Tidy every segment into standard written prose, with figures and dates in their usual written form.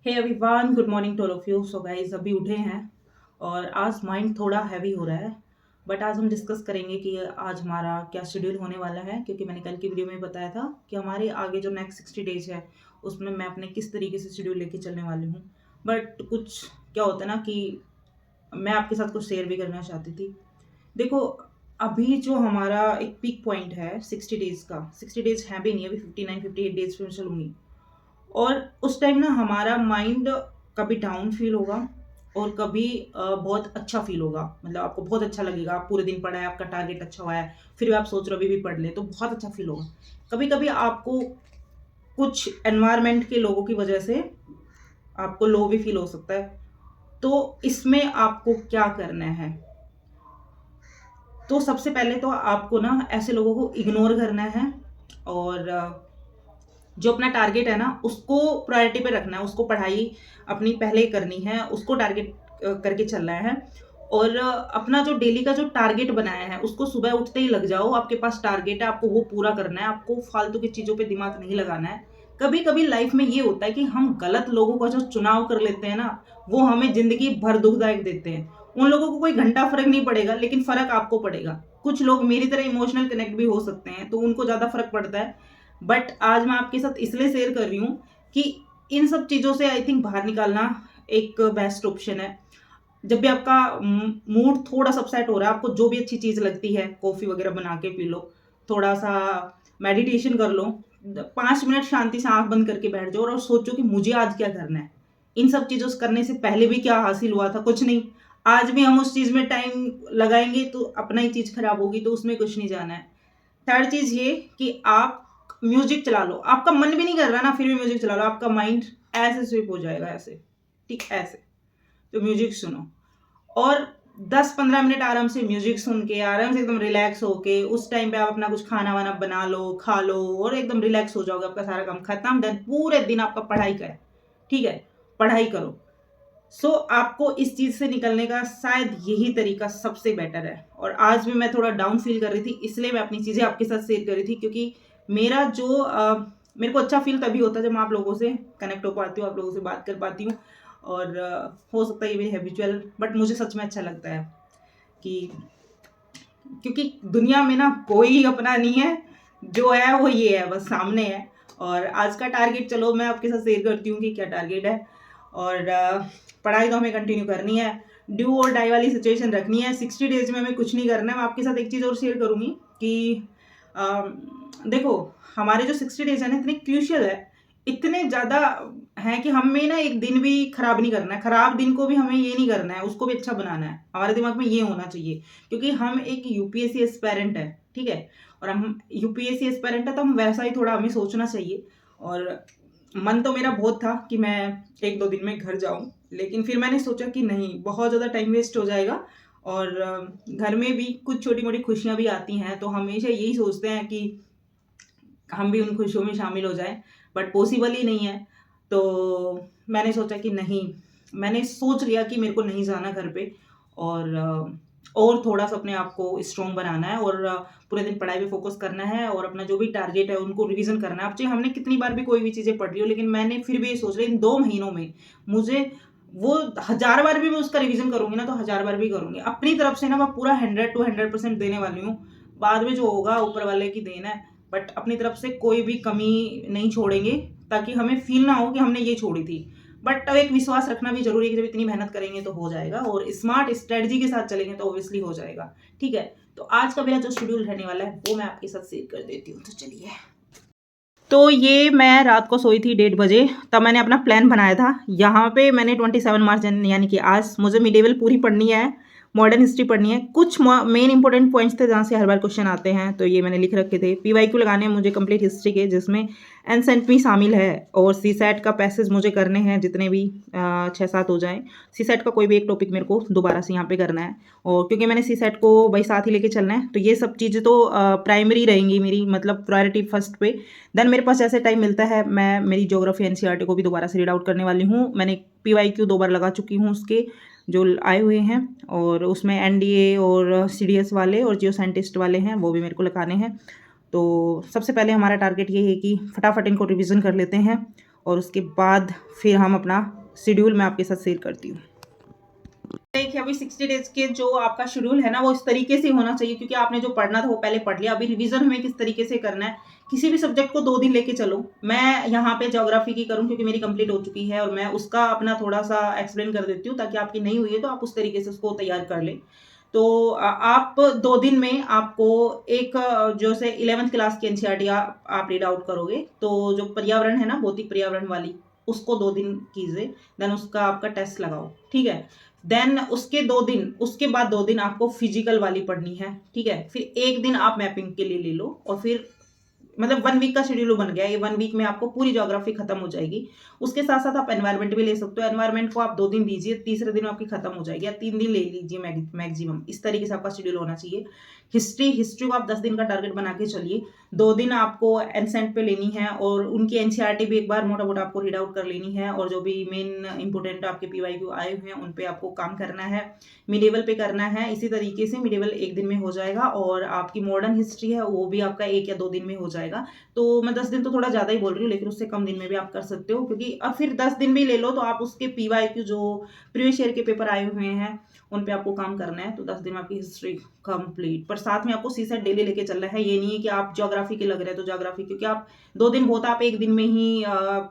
Hey everyone, good morning to all of you. So guys, अभी उठे हैं और आज माइंड थोड़ा हैवी हो रहा है। बट आज हम डिस्कस करेंगे कि आज हमारा क्या शेड्यूल होने वाला है, क्योंकि मैंने कल की वीडियो में बताया था कि हमारे आगे जो नेक्स्ट 60 डेज है उसमें मैं अपने किस तरीके से शेड्यूल लेके चलने वाली हूँ। बट कुछ क्या होता है ना कि मैं आपके साथ कुछ शेयर भी करना चाहती थी। देखो, अभी जो हमारा एक पीक पॉइंट है 60 डेज का, 60 डेज है भी नहीं, अभी 59 58 डेज पे मैं चलूंगी। और उस टाइम ना हमारा माइंड कभी डाउन फील होगा और कभी बहुत अच्छा फील होगा। मतलब आपको बहुत अच्छा लगेगा, आप पूरे दिन पढ़ा है, आपका टारगेट अच्छा हुआ है, फिर भी आप सोच रहे हो अभी भी पढ़ ले, तो बहुत अच्छा फील होगा। कभी कभी आपको कुछ एनवायरनमेंट के लोगों की वजह से आपको लो भी फील हो सकता है। तो इसमें आपको क्या करना है? तो सबसे पहले तो आपको ना ऐसे लोगों को इग्नोर करना है और जो अपना टारगेट है ना उसको प्रायोरिटी पे रखना है, उसको पढ़ाई अपनी पहले करनी है, उसको टारगेट करके चलना है। और अपना जो डेली का जो टारगेट बनाया है उसको सुबह उठते ही लग जाओ। आपके पास टारगेट है, आपको वो पूरा करना है, आपको फालतू की चीज़ों पे दिमाग नहीं लगाना है। कभी कभी लाइफ में ये होता है कि हम गलत लोगों का जो चुनाव कर लेते हैं ना, वो हमें जिंदगी भर दुखदायक देते हैं। उन लोगों को कोई घंटा फर्क नहीं पड़ेगा, लेकिन फर्क आपको पड़ेगा। कुछ लोग मेरी तरह इमोशनल कनेक्ट भी हो सकते हैं, तो उनको ज़्यादा फर्क पड़ता है। बट आज मैं आपके साथ इसलिए शेयर कर रही हूँ कि इन सब चीज़ों से आई थिंक बाहर निकालना एक बेस्ट ऑप्शन है। जब भी आपका मूड थोड़ा सा अपसेट हो रहा है, आपको जो भी अच्छी चीज़ लगती है, कॉफ़ी वगैरह बना के पी लो, थोड़ा सा मेडिटेशन कर लो, 5 मिनट शांति से आंख बंद करके बैठ जाओ और सोचो कि मुझे आज क्या करना है। इन सब चीज़ों से करने से पहले भी क्या हासिल हुआ था? कुछ नहीं। आज भी हम उस चीज़ में टाइम लगाएंगे तो अपना ही चीज़ खराब होगी, तो उसमें कुछ नहीं जाना है। थर्ड चीज़ ये कि आप म्यूजिक चला लो। आपका मन भी नहीं कर रहा ना, फिर भी म्यूजिक चला लो, आपका माइंड ऐसे स्विप हो जाएगा, ऐसे, ठीक, ऐसे। तो म्यूजिक सुनो और 10 15 मिनट आराम से म्यूजिक सुन के आराम से एकदम रिलैक्स होके उस टाइम पे आप अपना कुछ खाना वाना बना लो, खा लो और एकदम रिलैक्स हो जाओगे। आपका सारा काम खत्म, देन पूरे दिन आपका पढ़ाई का है, ठीक है, पढ़ाई करो। सो आपको इस चीज़ से निकलने का शायद यही तरीका सबसे बेटर है। और आज भी मैं थोड़ा डाउन फील कर रही थी, इसलिए मैं अपनी चीज़ें आपके साथ शेयर कर रही थी, क्योंकि मेरा जो मेरे को अच्छा फील तभी होता है जब मैं आप लोगों से कनेक्ट हो पाती हूँ, आप लोगों से बात कर पाती हूँ। और हो सकता है ये मेरी हैबिचुअल, बट मुझे सच में अच्छा लगता है कि क्योंकि दुनिया में ना कोई अपना नहीं है, जो है वो ये है, बस सामने है। और आज का टारगेट चलो मैं आपके साथ शेयर करती हूँ कि क्या टारगेट है। और पढ़ाई तो हमें कंटिन्यू करनी है, ड्यू और डाई वाली सिचुएशन रखनी है। 60 डेज में हमें कुछ नहीं करना है। मैं आपके साथ एक चीज़ और शेयर करूँगी कि देखो, हमारे जो 60 डेज है ना इतने क्रूशियल है, इतने ज़्यादा हैं कि हमें ना एक दिन भी खराब नहीं करना है। खराब दिन को भी हमें ये नहीं करना है, उसको भी अच्छा बनाना है। हमारे दिमाग में ये होना चाहिए, क्योंकि हम एक यूपीएससी एस्पायरेंट है, ठीक है। और हम यूपीएससी एस्पायरेंट है तो हम वैसा ही थोड़ा हमें सोचना चाहिए। और मन तो मेरा बहुत था कि मैं 1 2 दिन में घर जाऊं, लेकिन फिर मैंने सोचा कि नहीं, बहुत ज़्यादा टाइम वेस्ट हो जाएगा। और घर में भी कुछ छोटी मोटी खुशियां भी आती हैं, तो हमेशा यही सोचते हैं कि हम भी उन खुशियों में शामिल हो जाएं, बट पॉसिबल ही नहीं है। तो मैंने सोचा कि नहीं, मैंने सोच लिया कि मेरे को नहीं जाना घर पे। और थोड़ा सा अपने आप को स्ट्रॉन्ग बनाना है और पूरे दिन पढ़ाई पे फोकस करना है और अपना जो भी टारगेट है उनको रिवीजन करना है। अब चाहे हमने कितनी बार भी कोई भी चीज़ें पढ़ रही हो, लेकिन मैंने फिर भी ये सोच लिया इन 2 महीनों में मुझे वो 1000 बार भी मैं उसका रिवीजन करूंगी ना, तो 1000 बार भी करूंगी। अपनी तरफ से ना मैं पूरा 100 to 100% देने वाली हूँ। बाद में जो होगा ऊपर वाले की देन है, बट अपनी तरफ से कोई भी कमी नहीं छोड़ेंगे, ताकि हमें फील ना हो कि हमने ये छोड़ी थी। बट अब एक विश्वास रखना भी जरूरी है कि जब इतनी मेहनत करेंगे तो हो जाएगा, और स्मार्ट स्ट्रेटजी के साथ चलेंगे तो ऑब्वियसली हो जाएगा, ठीक है। तो आज का मेरा जो शेड्यूल रहने वाला है वो मैं आपके साथ शेयर कर देती हूँ, तो चलिए। तो ये मैं रात को सोई थी 1:30 बजे, तब मैंने अपना प्लान बनाया था। यहाँ पे मैंने 27 मार्च यानी कि आज मुझे मिडेवल पूरी पढ़नी है, मॉडर्न हिस्ट्री पढ़नी है। कुछ मेन इंपॉर्टेंट पॉइंट्स थे जहाँ से हर बार क्वेश्चन आते हैं, तो ये मैंने लिख रखे थे। पीवाईक्यू लगाने हैं मुझे कंप्लीट हिस्ट्री के, जिसमें एंसेंट भी शामिल है। और सी सेट का पैसेज मुझे करने हैं, जितने भी 6 7 हो जाएं। सी सेट का कोई भी एक टॉपिक मेरे को दोबारा से यहाँ पे करना है, और क्योंकि मैंने सी सेट को भाई साथ ही लेके चलना है, तो ये सब चीज़ें तो प्राइमरी रहेंगी मेरी, मतलब प्रायोरिटी फर्स्ट पे। देन मेरे पास ऐसे टाइम मिलता है, मैं मेरी ज्योग्राफी एनसीईआरटी को भी दोबारा से रीड आउट करने वाली हूँ। मैंने पीवाईक्यू 2 बार लगा चुकी हूँ उसके जो आए हुए हैं, और उसमें एनडीए और सीडीएस वाले और जियो साइंटिस्ट वाले हैं, वो भी मेरे को लगाने हैं। तो सबसे पहले हमारा टारगेट ये है कि फटाफट इनको रिवीजन कर लेते हैं और उसके बाद फिर हम अपना शेड्यूल मैं आपके साथ शेयर करती हूँ। देखिए अभी 60 डेज के जो आपका शेड्यूल है ना वो इस तरीके से होना चाहिए, क्योंकि आपने जो पढ़ना था वो पहले पढ़ लिया। अभी रिवीजन हमें किस तरीके से करना है, किसी भी सब्जेक्ट को 2 दिन लेके चलो। मैं यहाँ पे ज्योग्राफी की करूँ क्योंकि मेरी कंप्लीट हो चुकी है और मैं उसका अपना थोड़ा सा एक्सप्लेन कर देती हूँ, ताकि आपकी नहीं हुई है तो आप उस तरीके से उसको तैयार कर लें। तो आप 2 दिन में आपको एक जैसे 11th क्लास की एनसीईआरटी आप रीड आउट करोगे, तो जो पर्यावरण है ना, भौतिक पर्यावरण वाली, उसको 2 दिन कीजिए, देन उसका आपका टेस्ट लगाओ, ठीक है। देन उसके बाद 2 दिन आपको फिजिकल वाली पढ़नी है, ठीक है। फिर 1 दिन आप मैपिंग के लिए ले लो और फिर मतलब 1 वीक का शेड्यूल बन गया। ये 1 वीक में आपको पूरी ज्योग्राफी खत्म हो जाएगी। उसके साथ साथ आप एनवायरनमेंट भी ले सकते हो। एनवायरनमेंट को आप 2 दिन दीजिए, तीसरे दिन आपकी खत्म हो जाएगी, या 3 दिन ले लीजिए मैक्सिमम। इस तरीके से आपका शेड्यूल होना चाहिए। हिस्ट्री को आप 10 दिन का टारगेट बना के चलिए। 2 दिन आपको एंसेंट पे लेनी है और उनकी एनसीईआरटी भी एक बार मोटा मोटा आपको रीड आउट कर लेनी है, और जो भी मेन इंपोर्टेंट आपके पीवाईक्यू आए हुए हैं उन पे आपको काम करना है। मिडिवल पे करना है। इसी तरीके से मिडिवल 1 दिन में हो जाएगा, और आपकी मॉडर्न हिस्ट्री है वो भी आपका 1 या 2 दिन में हो जाएगा। तो मैं 10 दिन तो थोड़ा ज़्यादा ही बोल रही हूँ, लेकिन उससे कम दिन में भी आप कर सकते हो, क्योंकि अब फिर 10 दिन भी ले लो तो आप उसके पीवाईक्यू जो प्रीवियस ईयर के पेपर आए हुए हैं उन पे आपको काम करना है। तो 10 दिन में आपकी हिस्ट्री कंप्लीट। पर साथ में आपको सीसेट डेली लेके चलना है। ये नहीं है कि आप ज्योग्राफी के लग रहे हैं तो ज्योग्राफी, क्योंकि आप 2 दिन बहुत, आप 1 दिन में ही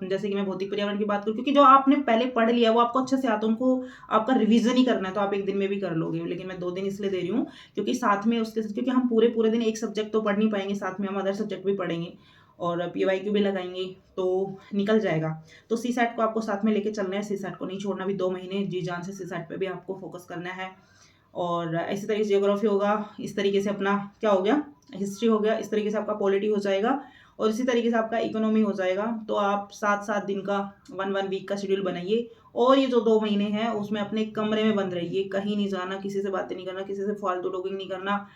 जैसे कि मैं भौतिक पर्यावरण की बात करूँ, क्योंकि जो आपने पहले पढ़ लिया वो आपको अच्छे से आता है, उनको आपका रिवीजन ही करना है, तो आप 1 दिन में भी कर लोगे। लेकिन मैं 2 दिन इसलिए दे रही हूँ क्योंकि साथ में उसके, क्योंकि हम पूरे पूरे दिन एक सब्जेक्ट तो पढ़ नहीं पाएंगे, साथ में हम अदर सब्जेक्ट भी पढ़ेंगे और पीवाईक्यू भी लगाएंगे, तो निकल जाएगा। तो सीसेट को आपको साथ में लेके चलना है। सीसेट को नहीं छोड़ना। भी 2 महीने जी जान से सीसेट पे भी आपको फोकस करना है। और इसी तरीके से जियोग्राफी होगा, इस तरीके से अपना क्या हो गया, हिस्ट्री हो गया, इस तरीके से आपका पॉलिटी हो जाएगा, और इसी तरीके से आपका इकोनॉमी हो जाएगा। तो आप 7-7 दिन का 1 वीक का शेड्यूल बनाइए, और ये जो 2 महीने हैं उसमें अपने कमरे में बंद रहिए, कहीं नहीं जाना, किसी से बातें नहीं करना, किसी से फालतू टॉकिंग नहीं करना।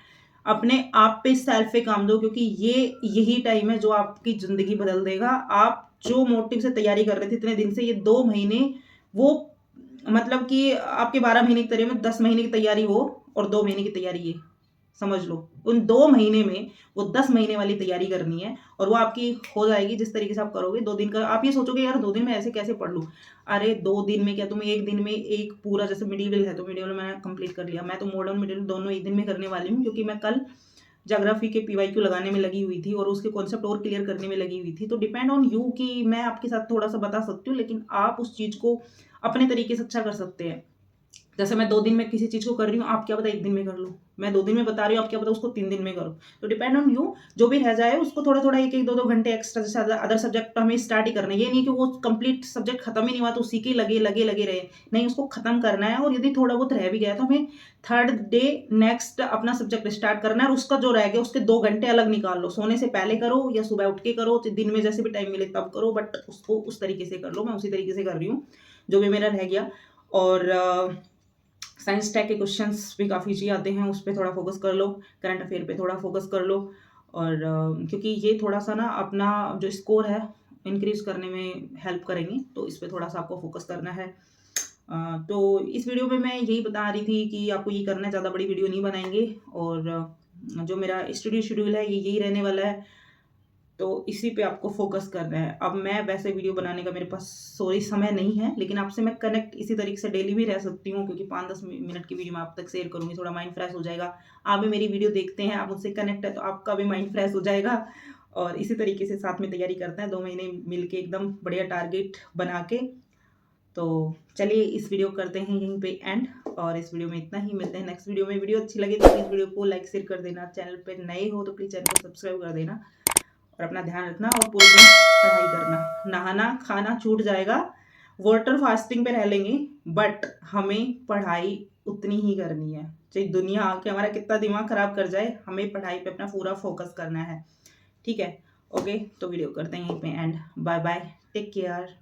अपने आप पे, सेल्फ पे काम दो, क्योंकि यही टाइम है जो आपकी ज़िंदगी बदल देगा। आप जो मोटिव से तैयारी कर रहे थे इतने दिन से, ये 2 महीने वो मतलब कि आपके 12 महीने की तैयारी में 10 महीने की तैयारी वो, और 2 महीने की तैयारी ये, समझ लो। उन 2 महीने में वो 10 महीने वाली तैयारी करनी है, और वो आपकी हो जाएगी जिस तरीके से आप करोगे। 2 दिन का आप ये सोचोगे यार 2 दिन में ऐसे कैसे पढ़ लूँ? अरे 2 दिन में क्या, तुम 1 दिन में एक पूरा, जैसे मिडिवल है तो मिडिवल मैंने कंप्लीट कर लिया। मैं तो मॉडर्न मिडिवल दोनों 1 दिन में करने वाली हूँ, क्योंकि मैं कल ज्योग्राफी के पीवाईक्यू लगाने में लगी हुई थी और उसके कॉन्सेप्ट और क्लियर करने में लगी हुई थी। तो डिपेंड ऑन यू कि मैं आपके साथ थोड़ा सा बता सकती हूँ, लेकिन आप उस चीज़ को अपने तरीके से अच्छा कर सकते हैं। जैसे मैं 2 दिन में किसी चीज़ को कर रही हूँ, आप क्या पता 1 दिन में कर लो। मैं 2 दिन में बता रही हूँ, आप क्या पता उसको 3 दिन में करो। तो डिपेंड ऑन यू। जो भी रह जाए उसको थोड़ा-थोड़ा 1-1, 2-2 घंटे एक्स्ट्रा, जैसे अदर सब्जेक्ट हमें स्टार्ट ही करना है। ये नहीं कि वो कंप्लीट सब्जेक्ट खत्म ही नहीं हुआ तो उसी के लगे रहे। नहीं, उसको खत्म करना है, और यदि थोड़ा बहुत रह भी गया तो हमें थर्ड डे नेक्स्ट अपना सब्जेक्ट स्टार्ट करना है, और उसका जो रह गया उसके 2 घंटे अलग निकाल लो। सोने से पहले करो या सुबह उठ के करो, दिन में जैसे भी टाइम मिले तब करो, बट उसको उस तरीके से कर लो। मैं उसी तरीके से कर रही हूँ, जो भी मेरा रह गया। और साइंस टैग के क्वेश्चंस भी काफ़ी जी आते हैं, उस पे थोड़ा फोकस कर लो। करंट अफेयर पे थोड़ा फोकस कर लो, और क्योंकि ये थोड़ा सा ना अपना जो स्कोर है इंक्रीज करने में हेल्प करेंगे, तो इस पे थोड़ा सा आपको फोकस करना है। तो इस वीडियो में मैं यही बता रही थी कि आपको ये करना है, ज़्यादा बड़ी वीडियो नहीं बनाएंगे। और जो मेरा स्टडी शेड्यूल है ये यही रहने वाला है, तो इसी पे आपको फोकस करना है। अब मैं वैसे वीडियो बनाने का मेरे पास सॉरी समय नहीं है, लेकिन आपसे मैं कनेक्ट इसी तरीके से डेली भी रह सकती हूँ, क्योंकि 5-10 मिनट की वीडियो मैं आप तक शेयर करूँगी, थोड़ा माइंड फ्रेश हो जाएगा। आप भी मेरी वीडियो देखते हैं, आप मुझसे कनेक्ट है तो आपका भी माइंड फ्रेश हो जाएगा। और इसी तरीके से साथ में तैयारी करते हैं, 2 महीने मिल के एकदम बढ़िया टारगेट बना के। तो चलिए इस वीडियो करते हैं यहीं पे एंड, और इस वीडियो में इतना ही। मिलते हैं नेक्स्ट वीडियो में। वीडियो अच्छी लगे तो प्लीज़ वीडियो को लाइक शेयर कर देना। चैनल पे नए हो तो प्लीज़ चैनल को सब्सक्राइब कर देना, और अपना ध्यान रखना, और पूरे दिन पढ़ाई करना। नहाना खाना छूट जाएगा, वाटर फास्टिंग पे रह लेंगे, बट हमें पढ़ाई उतनी ही करनी है। चाहे दुनिया आके हमारा कितना दिमाग खराब कर जाए, हमें पढ़ाई पे अपना पूरा फोकस करना है, ठीक है। ओके, तो वीडियो करते हैं यहीं पे end. Bye bye, take care.